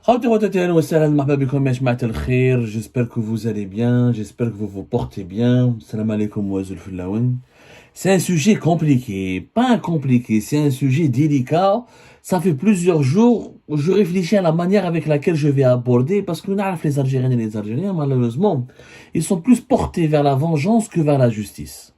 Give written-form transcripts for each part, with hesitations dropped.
J'espère que vous allez bien, j'espère que vous vous portez bien. Salam alaikum wa zulfullaoun. C'est un sujet compliqué, pas compliqué, c'est un sujet délicat. Ça fait plusieurs jours où je réfléchis à la manière avec laquelle je vais aborder, parce que nous avons les Algériens et les Algériens, malheureusement, ils sont plus portés vers la vengeance que vers la justice.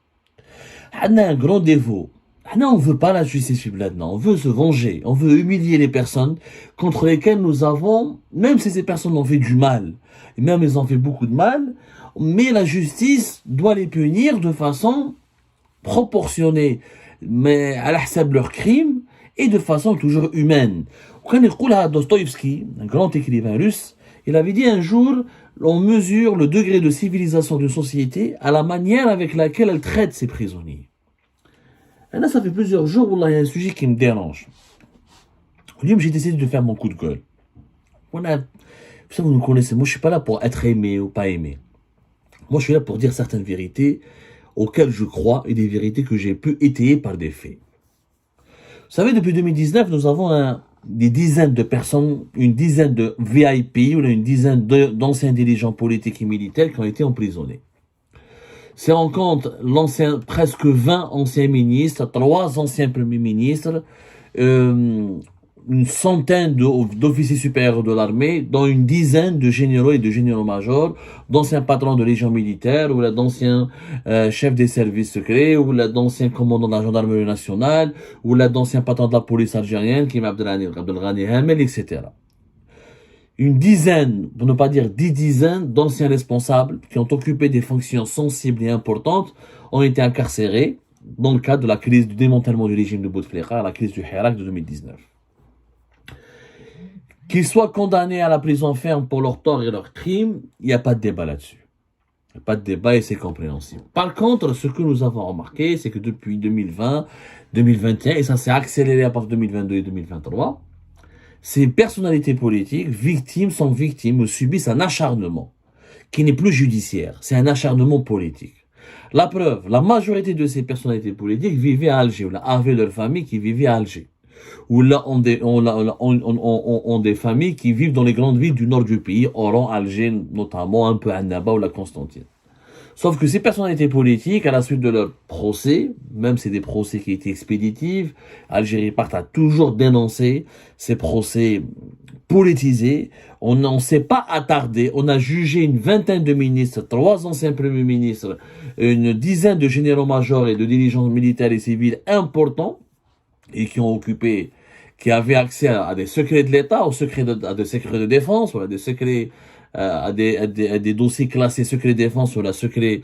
On a un grand défaut. On ne veut pas la justice maintenant, on veut se venger, on veut humilier les personnes contre lesquelles nous avons, même si ces personnes ont fait du mal, et même elles ont fait beaucoup de mal, mais la justice doit les punir de façon proportionnée, mais à la de leurs crimes, et de façon toujours humaine. Quand Dostoïevski, un grand écrivain russe, il avait dit un jour, on mesure le degré de civilisation d'une société à la manière avec laquelle elle traite ses prisonniers. Et là, ça fait plusieurs jours où il y a un sujet qui me dérange. J'ai décidé de faire mon coup de gueule. Ça, vous nous connaissez, moi je suis pas là pour être aimé ou pas aimé. Moi je suis là pour dire certaines vérités auxquelles je crois et des vérités que j'ai pu étayer par des faits. Vous savez, depuis 2019, nous avons des dizaines de personnes, une dizaine de VIP, ou une dizaine d'anciens dirigeants politiques et militaires qui ont été emprisonnés. Si on compte presque 20 anciens ministres, 3 anciens premiers ministres, une centaine d'officiers supérieurs de l'armée, dont une dizaine de généraux et de généraux-majors, d'anciens patrons de légion militaire, ou d'anciens chefs des services secrets, ou d'anciens commandants de la gendarmerie nationale, ou d'anciens patrons de la police algérienne, qui Abdelghani Hamel, etc. Une dizaine, pour ne pas dire 10 dizaines, d'anciens responsables qui ont occupé des fonctions sensibles et importantes ont été incarcérés dans le cadre de la crise du démantèlement du régime de Bouteflika, la crise du Hirak de 2019. Qu'ils soient condamnés à la prison ferme pour leurs torts et leurs crimes, il n'y a pas de débat là-dessus. Il n'y a pas de débat et c'est compréhensible. Par contre, ce que nous avons remarqué, c'est que depuis 2020, 2021, et ça s'est accéléré à partir de 2022 et 2023, ces personnalités politiques, sont victimes ou subissent un acharnement qui n'est plus judiciaire, c'est un acharnement politique. La preuve, la majorité de ces personnalités politiques vivaient à Alger, ou avaient leur famille qui vivait à Alger, ou là ont des familles qui vivent dans les grandes villes du nord du pays, Oran, Alger, notamment un peu Annaba ou la Constantine. Sauf que ces personnalités politiques, à la suite de leur procès, même c'est des procès qui étaient expéditifs, Algérie Part a toujours dénoncé ces procès politisés. On n'en s'est pas attardé. On a jugé une vingtaine de ministres, 3 anciens premiers ministres, une dizaine de généraux-majors et de dirigeants militaires et civils importants et qui avaient accès à des secrets de l'État, à des secrets de défense, à des secrets à des dossiers classés secret défense ou la secret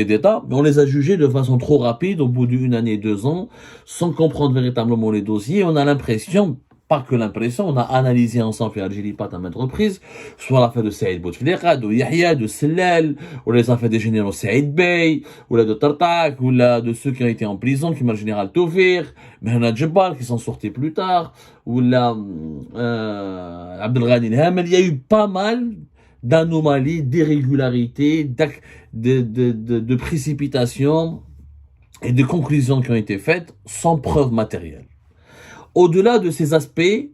d'État, mais on les a jugés de façon trop rapide, au bout d'une année, 2 ans, sans comprendre véritablement les dossiers. On a l'impression, pas que l'impression, on a analysé ensemble et Algérie Pat à maintes reprises, soit l'affaire de Saïd Bouteflika, de Yahya, de Sellal, ou les affaires des généraux Saïd Bey, ou la de Tartak, ou la de ceux qui ont été en prison, qui m'a le général Toufir, Mehna Djebal, qui sont sortis plus tard, ou la Abdelghani Hamel. Il y a eu pas mal d'anomalies, d'irrégularités, de précipitations et de conclusions qui ont été faites sans preuve matérielle. Au-delà de ces aspects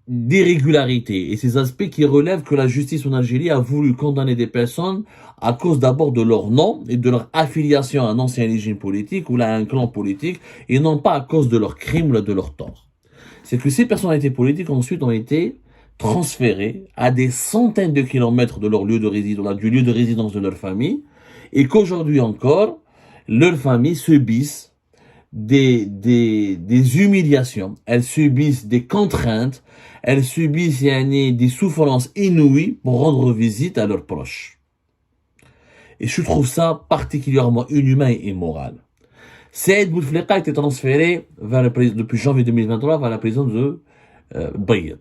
d'irrégularité et ces aspects qui relèvent que la justice en Algérie a voulu condamner des personnes à cause d'abord de leur nom et de leur affiliation à un ancien régime politique ou à un clan politique et non pas à cause de leurs crimes ou de leurs torts. C'est que ces personnalités politiques ensuite ont été transférés à des centaines de kilomètres de leur lieu de résidence, du lieu de résidence de leur famille, et qu'aujourd'hui encore, leurs familles subissent des humiliations, elles subissent des contraintes, elles subissent des souffrances inouïes pour rendre visite à leurs proches. Et je trouve ça particulièrement inhumain et immoral. Saïd Bouteflika a été transféré depuis janvier 2023 vers la prison de Bayed.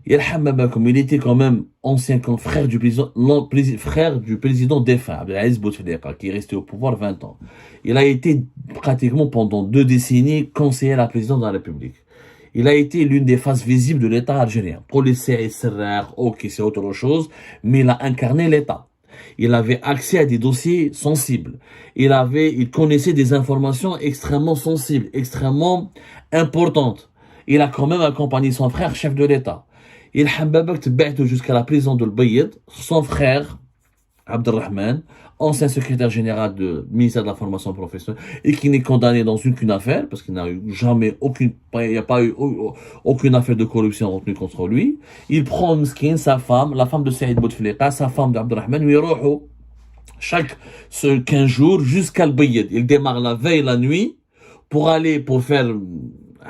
Il était quand même ancien frère du président défunt, Abdelaziz Bouteflika, qui est resté au pouvoir 20 ans. Il a été pratiquement pendant 2 décennies conseiller à la présidence de la République. Il a été l'une des faces visibles de l'État algérien. Pour les CSR, ok, c'est autre chose, mais il a incarné l'État. Il avait accès à des dossiers sensibles. Il connaissait des informations extrêmement sensibles, extrêmement importantes. il a quand même accompagné son frère, chef de l'État. Il a jusqu'à la prison de l'Bayed, son frère, Abdelrahman, ancien secrétaire général du ministère de la formation professionnelle, et qui n'est condamné dans aucune affaire, parce qu'il n'a eu jamais il n'y a pas eu aucune affaire de corruption retenue contre lui. Il prend Mskin, sa femme, la femme de Saïd Bouteflika, sa femme d'Abdelrahman, lui chaque 15 jours jusqu'à l'Bayed. Il démarre la veille, la nuit, pour faire,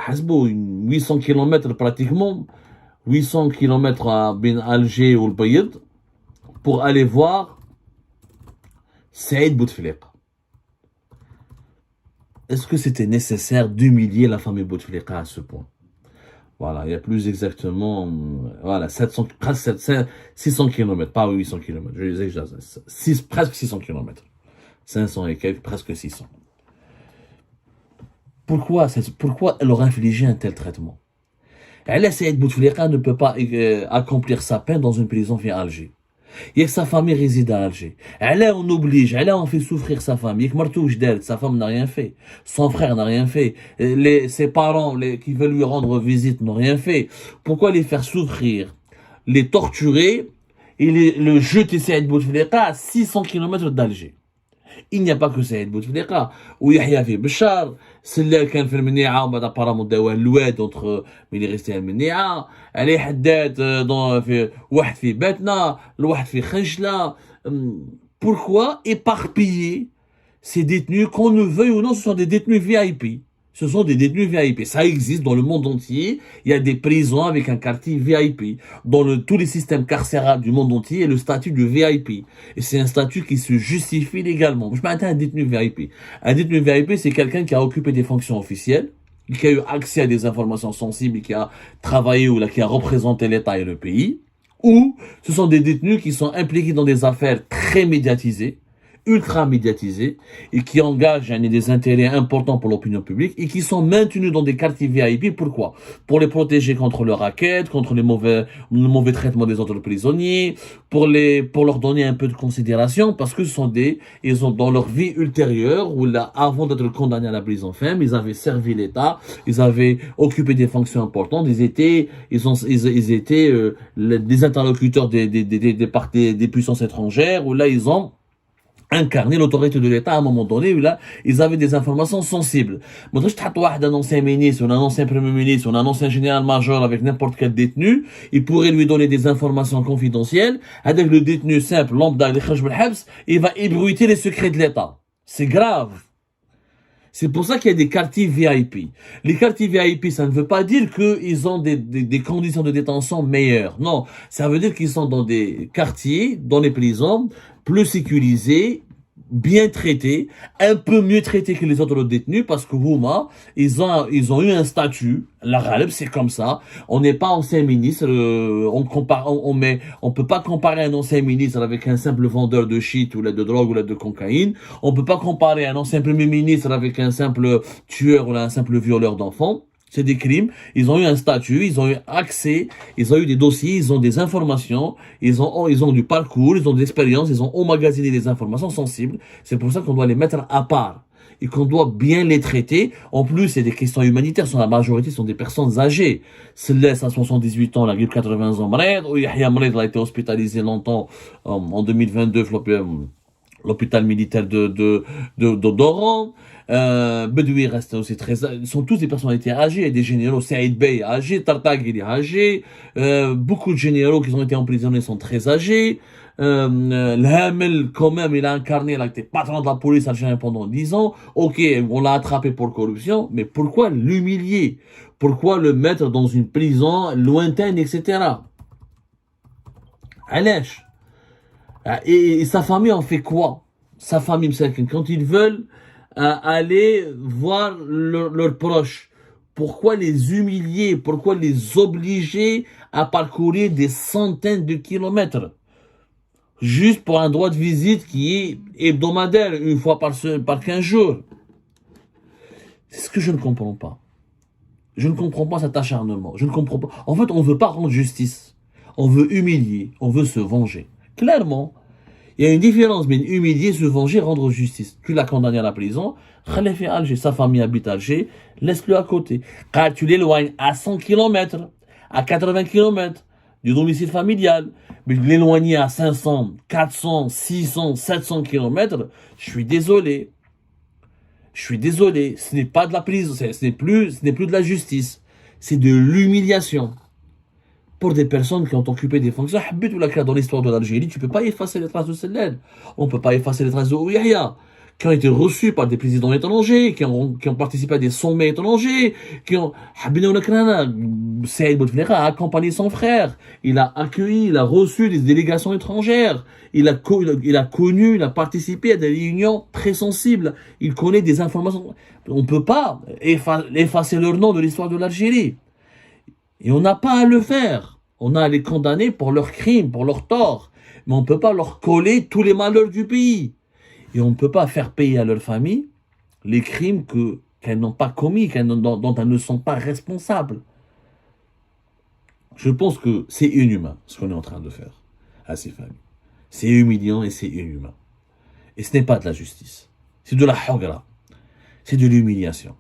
800 km pratiquement, 800 km à Alger ou l'Bayed, pour aller voir Saïd Bouteflika. Est-ce que c'était nécessaire d'humilier la famille Bouteflika à ce point? Voilà, il y a plus exactement, voilà, 600 km, pas 800 km, presque 600 km. 500 et quelques, presque 600. Pourquoi elle aurait infligé un tel traitement? Saïd Bouteflika ne peut pas accomplir sa peine dans une prison via Alger. Il y a que sa famille réside à Alger. On oblige, on fait souffrir sa famille. Sa femme n'a rien fait. Son frère n'a rien fait. Ses parents qui veulent lui rendre visite n'ont rien fait. Pourquoi les faire souffrir, les torturer et le jeter Saïd Bouteflika à 600 km d'Alger? Il n'y a pas que Saïd Bouteflika. Ou Yahya fi Bachar, Sellal كان في المنيعة وبعد apparemment داوه الواد entre mais il est resté à المنيعة. علي حداد في واحد في باتنا, الواحد في خنجلة. Pourquoi éparpiller ces détenus, qu'on ne veuille ou non, ce sont des détenus VIP. Ce sont des détenus VIP. Ça existe dans le monde entier. Il y a des prisons avec un quartier VIP. Dans tous les systèmes carcérales du monde entier, il y a le statut de VIP. Et c'est un statut qui se justifie légalement. Je m'attends à un détenu VIP. Un détenu VIP, c'est quelqu'un qui a occupé des fonctions officielles, qui a eu accès à des informations sensibles, qui a travaillé ou qui a représenté l'État et le pays. Ou ce sont des détenus qui sont impliqués dans des affaires très médiatisées, ultra médiatisés, et qui engagent des intérêts importants pour l'opinion publique, et qui sont maintenus dans des quartiers VIP. Pourquoi? Pour les protéger contre le racket, contre le mauvais traitement des autres prisonniers, pour leur donner un peu de considération, parce que ils ont dans leur vie ultérieure, ou là, avant d'être condamnés à la prison ferme, ils avaient servi l'État, ils avaient occupé des fonctions importantes, ils étaient des interlocuteurs des puissances étrangères, où là, ils ont incarner l'autorité de l'État à un moment donné où là, ils avaient des informations sensibles. Mais un ancien ministre, un ancien premier ministre, un ancien général-major avec n'importe quel détenu, il pourrait lui donner des informations confidentielles. Avec le détenu simple, lambda, il va ébruiter les secrets de l'État. C'est grave. C'est pour ça qu'il y a des quartiers VIP. Les quartiers VIP, ça ne veut pas dire qu'ils ont des conditions de détention meilleures. Non, ça veut dire qu'ils sont dans des quartiers, dans les prisons, plus sécurisés, bien traités, un peu mieux traités que les autres détenus, parce que ils ont eu un statut. La Ghaleb, c'est comme ça. On n'est pas ancien ministre. On peut pas comparer un ancien ministre avec un simple vendeur de shit ou de drogue ou de cocaïne. On peut pas comparer un ancien premier ministre avec un simple tueur ou un simple violeur d'enfants. C'est des crimes. Ils ont eu un statut, ils ont eu accès, ils ont eu des dossiers, ils ont des informations, ils ont du parcours, ils ont de l'expérience, ils ont emmagasiné des informations sensibles. C'est pour ça qu'on doit les mettre à part et qu'on doit bien les traiter. En plus, c'est des questions humanitaires. La majorité sont des personnes âgées. Celle-là, à 78 ans, la grippe 80 ans, Yahya Mred a été hospitalisé longtemps en 2022 l'hôpital militaire d'Oran. Bedoui reste aussi ils sont tous des personnalités âgées, des généraux. Saïd Bey âgé, Tartag il est âgé, beaucoup de généraux qui ont été emprisonnés sont très âgés. L'Hamel, quand même, il a incarné, il a été patron de la police algérienne pendant 10 ans. Ok, on l'a attrapé pour corruption, mais pourquoi l'humilier? Pourquoi le mettre dans une prison lointaine, etc. Alèche. Et sa famille en fait quoi? Sa famille, quand ils veulent aller voir leurs proches, pourquoi les humilier? Pourquoi les obliger à parcourir des centaines de kilomètres? Juste pour un droit de visite qui est hebdomadaire, une fois par 15 jours. C'est ce que je ne comprends pas. Je ne comprends pas cet acharnement. Je ne comprends pas. En fait, on ne veut pas rendre justice. On veut humilier. On veut se venger. Clairement, Il y a une différence, mais humilier, se venger, rendre justice. Tu l'as condamné à la prison, Khalif fait Alger, sa famille habite Alger, laisse-le à côté. Car tu l'éloignes à 100 km, à 80 km du domicile familial, mais l'éloigner à 500, 400, 600, 700 km, je suis désolé. Je suis désolé, ce n'est pas de la prison, ce n'est plus de la justice, c'est de l'humiliation. Pour des personnes qui ont occupé des fonctions, dans l'histoire de l'Algérie, tu ne peux pas effacer les traces de Sellel. On ne peut pas effacer les traces de Ouiahia, qui ont été reçus par des présidents étrangers, qui ont participé à des sommets étrangers, qui ont... Saïd Bouteflika a accompagné son frère. Il a accueilli, il a reçu des délégations étrangères. Il a connu, il a participé à des réunions très sensibles. Il connaît des informations. On ne peut pas effacer leur nom de l'histoire de l'Algérie. Et on n'a pas à le faire. On a à les condamner pour leurs crimes, pour leurs torts. Mais on ne peut pas leur coller tous les malheurs du pays. Et on ne peut pas faire payer à leur famille les crimes qu'elles n'ont pas commis, dont elles ne sont pas responsables. Je pense que c'est inhumain, ce qu'on est en train de faire à ces familles. C'est humiliant et c'est inhumain. Et ce n'est pas de la justice. C'est de la hagra. C'est de l'humiliation.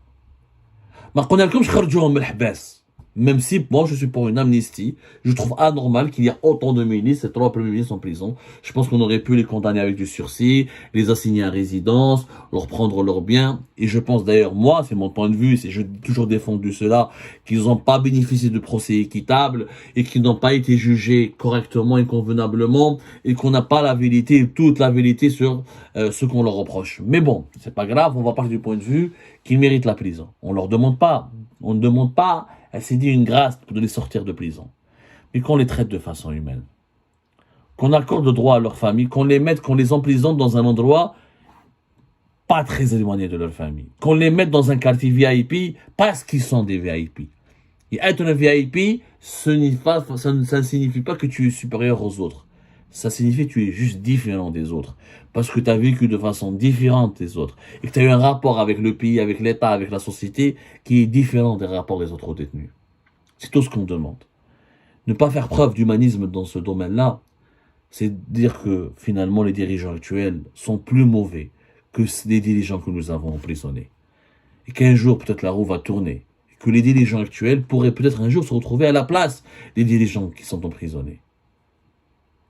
ما قلنا لكمش خرجوهم من الحباس. Même si moi je suis pour une amnistie, je trouve anormal qu'il y a autant de ministres, ces 3 premiers ministres en prison. Je pense qu'on aurait pu les condamner avec du sursis, les assigner à résidence, leur prendre leurs biens. Et je pense d'ailleurs, moi, c'est mon point de vue, j'ai toujours défendu cela, qu'ils n'ont pas bénéficié de procès équitables et qu'ils n'ont pas été jugés correctement et convenablement et qu'on n'a pas la vérité, toute la vérité sur ce qu'on leur reproche. Mais bon, c'est pas grave, on va partir du point de vue qu'ils méritent la prison. On ne demande pas elle s'est dit une grâce de les sortir de prison. Mais qu'on les traite de façon humaine. Qu'on accorde le droit à leur famille, qu'on les emprisonne dans un endroit pas très éloigné de leur famille. Qu'on les mette dans un quartier VIP parce qu'ils sont des VIP. Et être un VIP, ça ne signifie pas que tu es supérieur aux autres. Ça signifie que tu es juste différent des autres. Parce que tu as vécu de façon différente des autres. Et que tu as eu un rapport avec le pays, avec l'État, avec la société, qui est différent des rapports des autres détenus. C'est tout ce qu'on demande. Ne pas faire preuve d'humanisme dans ce domaine-là, c'est dire que finalement les dirigeants actuels sont plus mauvais que les dirigeants que nous avons emprisonnés. Et qu'un jour, peut-être la roue va tourner. Et que les dirigeants actuels pourraient peut-être un jour se retrouver à la place des dirigeants qui sont emprisonnés.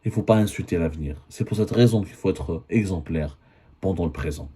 Il ne faut pas insulter l'avenir. C'est pour cette raison qu'il faut être exemplaire pendant le présent.